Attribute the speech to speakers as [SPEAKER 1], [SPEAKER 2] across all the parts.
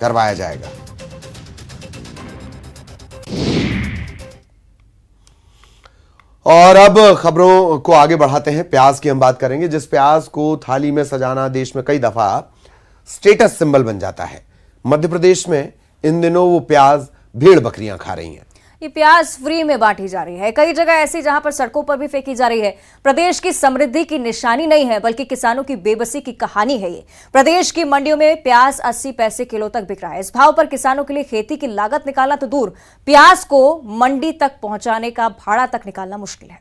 [SPEAKER 1] करवाया जाएगा। और अब खबरों को आगे बढ़ाते हैं। प्याज की हम बात करेंगे, जिस प्याज को थाली में सजाना देश में कई दफा स्टेटस सिंबल बन जाता है। मध्य प्रदेश में इन दिनों वो प्याज भेड़ बकरियां खा रही हैं।
[SPEAKER 2] ये प्याज फ्री में बांटी जा रही है। कई जगह ऐसी जहां पर सड़कों पर भी फेंकी जा रही है। प्रदेश की समृद्धि की निशानी नहीं है, बल्कि किसानों की बेबसी की कहानी है ये। प्रदेश की मंडियों में प्याज 80 पैसे किलो तक बिक रहा है। इस भाव पर किसानों के लिए खेती की लागत निकालना तो दूर, प्याज को मंडी तक पहुंचाने का भाड़ा तक निकालना मुश्किल है।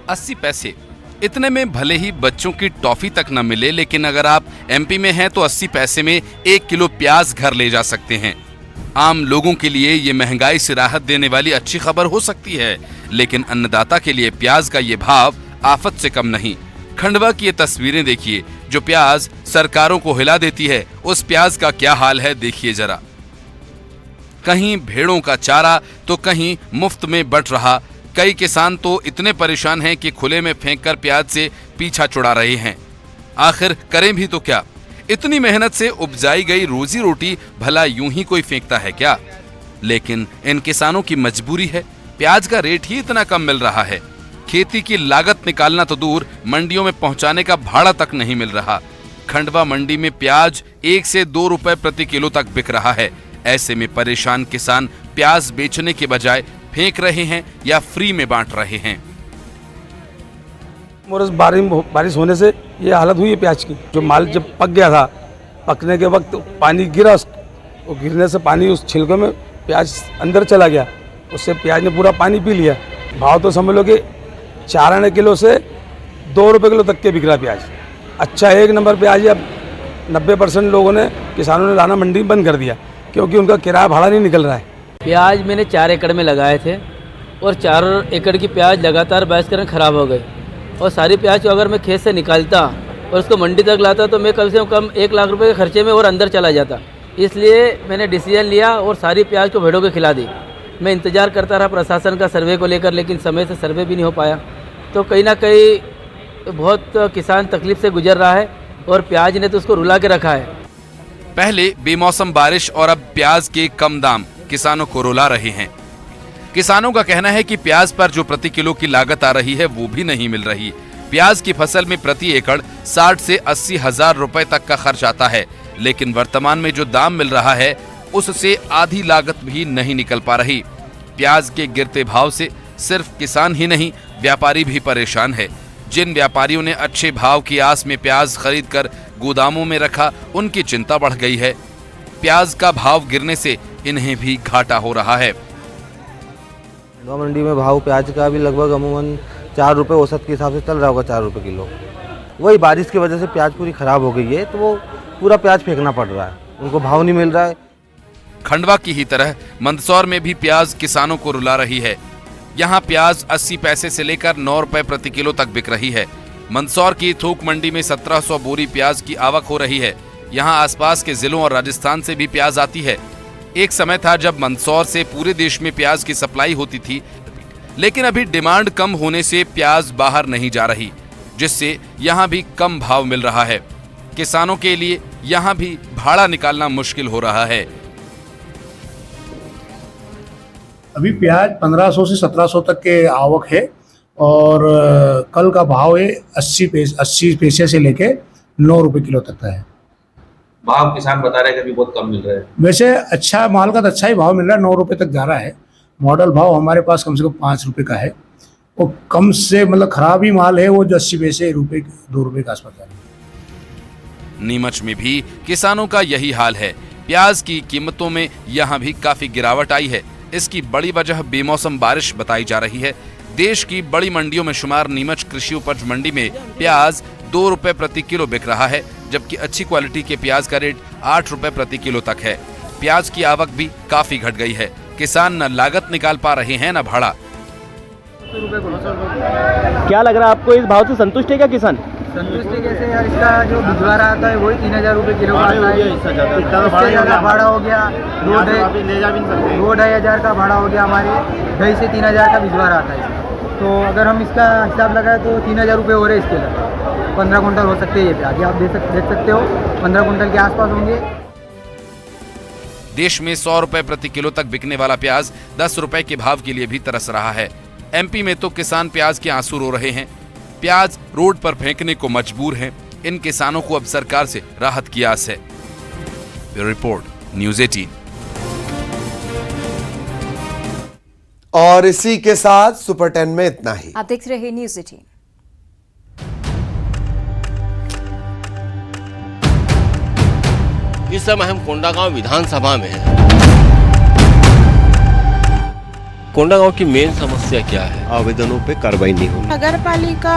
[SPEAKER 3] अस्सी पैसे, इतने में भले ही बच्चों की टॉफी तक न मिले, लेकिन अगर आप एमपी में हैं तो 80 पैसे में 1 किलो प्याज घर ले जा सकते हैं। आम लोगों के लिए ये महंगाई से राहत देने वाली अच्छी खबर हो सकती है, लेकिन अन्नदाता के लिए प्याज का ये भाव आफत से कम नहीं। खंडवा की ये तस्वीरें देखिए, जो प्याज सरकारों को हिला देती है, उस प्याज का क्या हाल है देखिए जरा। कहीं भेड़ों का चारा तो कहीं मुफ्त में बंट रहा। कई किसान तो इतने परेशान हैं कि खुले में फेंककर प्याज से पीछा छुड़ा रहे हैं। आखिर करें भी तो क्या? इतनी मेहनत से उपजाई गई रोजी रोटी भला यूं ही कोई फेंकता है क्या? लेकिन इन किसानों की मजबूरी है, प्याज का रेट ही इतना कम मिल रहा है। खेती की लागत निकालना तो दूर, मंडियों में पहुंचाने का भाड़ा तक नहीं मिल रहा। खंडवा मंडी में प्याज 1 से 2 रुपए प्रति किलो तक बिक रहा है। ऐसे में परेशान किसान प्याज बेचने के बजाय फेंक रहे हैं या फ्री में बांट रहे हैं।
[SPEAKER 4] बारिश होने से ये हालत हुई है प्याज की। जो माल जब पक गया था, पकने के वक्त पानी गिरा, वो गिरने से पानी उस छिलके में प्याज अंदर चला गया, उससे प्याज ने पूरा पानी पी लिया। भाव तो समझ लो कि 4 आने किलो से 2 रुपये किलो तक के बिक रहा प्याज। अच्छा 1 नंबर प्याज। अब 90% लोगों ने, किसानों ने लाना मंडी बंद कर दिया, क्योंकि उनका किराया भाड़ा नहीं निकल रहा है।
[SPEAKER 5] प्याज मैंने 4 एकड़ में लगाए थे और 4 एकड़ की प्याज लगातार बारिश के कारण ख़राब हो गई। और सारी प्याज को अगर मैं खेत से निकालता और उसको मंडी तक लाता तो मैं कम से कम 1 लाख रुपए के खर्चे में और अंदर चला जाता। इसलिए मैंने डिसीजन लिया और सारी प्याज को भेड़ों को खिला दी। मैं इंतज़ार करता रहा प्रशासन का सर्वे को लेकर, लेकिन समय से सर्वे भी नहीं हो पाया। तो कहीं ना कहीं बहुत किसान तकलीफ से गुजर रहा है और प्याज ने तो उसको रुला के रखा है।
[SPEAKER 3] पहले बेमौसम बारिश और अब प्याज के कम दाम किसानों को रुला रहे हैं। किसानों का कहना है कि प्याज पर जो प्रति किलो की लागत आ रही है वो भी नहीं मिल रही। प्याज की फसल में प्रति एकड़ 60 से 80 हजार रुपए तक का खर्च आता है, लेकिन वर्तमान में जो दाम मिल रहा है उससे आधी लागत भी नहीं निकल पा रही। प्याज के गिरते भाव से सिर्फ किसान ही नहीं, व्यापारी भी परेशान है। जिन व्यापारियों ने अच्छे भाव की आस में प्याज खरीद कर गोदामों में रखा, उनकी चिंता बढ़ गई है। प्याज का भाव गिरने से इन्हें भी घाटा हो रहा है।
[SPEAKER 6] खंडवा मंडी में भाव प्याज का भी लगभग अमूमन 4 रुपये औसत के हिसाब से चल रहा होगा, 4 रुपये किलो। वही बारिश की वजह से प्याज पूरी खराब हो गई है, तो वो पूरा प्याज फेंकना पड़ रहा है, उनको भाव नहीं मिल रहा है।
[SPEAKER 3] खंडवा की ही तरह मंदसौर में भी प्याज किसानों को रुला रही है। यहाँ प्याज 80 पैसे से लेकर 9 रुपए प्रति किलो तक बिक रही है। मंदसौर की थोक मंडी में 1700 बोरी प्याज की आवक हो रही है। यहाँ आसपास के जिलों और राजस्थान से भी प्याज आती है। एक समय था जब मंदसौर से पूरे देश में प्याज की सप्लाई होती थी, लेकिन अभी डिमांड कम होने से प्याज बाहर नहीं जा रही, जिससे यहाँ भी कम भाव मिल रहा है। किसानों के लिए यहाँ भी भाड़ा निकालना मुश्किल हो रहा है।
[SPEAKER 7] अभी प्याज 1500 से 1700 तक के आवक है और कल का भाव है 80 पैसे से लेके 9 रुपए किलो तक का है।
[SPEAKER 8] भाव किसान बता रहे हैं कि अभी बहुत कम मिल रहा है।
[SPEAKER 7] वैसे अच्छा माल का तो अच्छा ही भाव मिल रहा है, 9 रुपए तक जा रहा है। मॉडल भाव हमारे पास कम से कम 5 रुपए का है। वो कम से मतलब खराब ही माल है, वो जो 80 पैसे 2 रुपए के आसपास जा रहा है।
[SPEAKER 3] नीमच में भी किसानों का यही हाल है। प्याज की कीमतों में यहाँ भी काफी गिरावट आई है। इसकी बड़ी वजह बेमौसम बारिश बताई जा रही है। देश की बड़ी मंडियों में शुमार नीमच कृषि उपज मंडी में प्याज 2 रुपए प्रति किलो बिक रहा है, जबकि अच्छी क्वालिटी के प्याज का रेट 8 रुपए प्रति किलो तक है। प्याज की आवक भी काफी घट गई है। किसान न लागत निकाल पा रहे हैं न भाड़ा।
[SPEAKER 9] क्या लग रहा है आपको, इस भाव से संतुष्ट है क्या किसान?
[SPEAKER 10] संतुष्ट कैसे यार, इसका जो भिजवारा आता है वही 3000 रुपये किलो का आता है। इससे ज़्यादा भाड़ा हो गया, 2-2.5 हज़ार का भाड़ा हो गया। हमारे 2.5 से 3 हज़ार का भिजवारा आता है। तो अगर हम इसका हिसाब लगाए तो 3,000 रुपये हो रहे इसके लिए। 15 कुंटल हो सकते हैं ये प्याज, ये आप देख सकते हो 15 कुंटल के आसपास होंगे।
[SPEAKER 3] देश में 100 रुपए प्रति किलो तक बिकने वाला प्याज 10 रुपए के भाव के लिए भी तरस रहा है। एमपी में तो किसान प्याज के आंसू रो रहे हैं, प्याज रोड पर फेंकने को मजबूर हैं। इन किसानों को अब सरकार से राहत की आस है। Bureau report, news 18।
[SPEAKER 1] और इसी के साथ सुपर 10 में इतना ही।
[SPEAKER 2] आप देख रहे हैं न्यूज़ 18।
[SPEAKER 11] इस समय हम कोंडागांव विधानसभा में हैं। कोंडागांव की मेन समस्या क्या है? आवेदनों पे कार्रवाई नहीं होगी।
[SPEAKER 12] नगर पालिका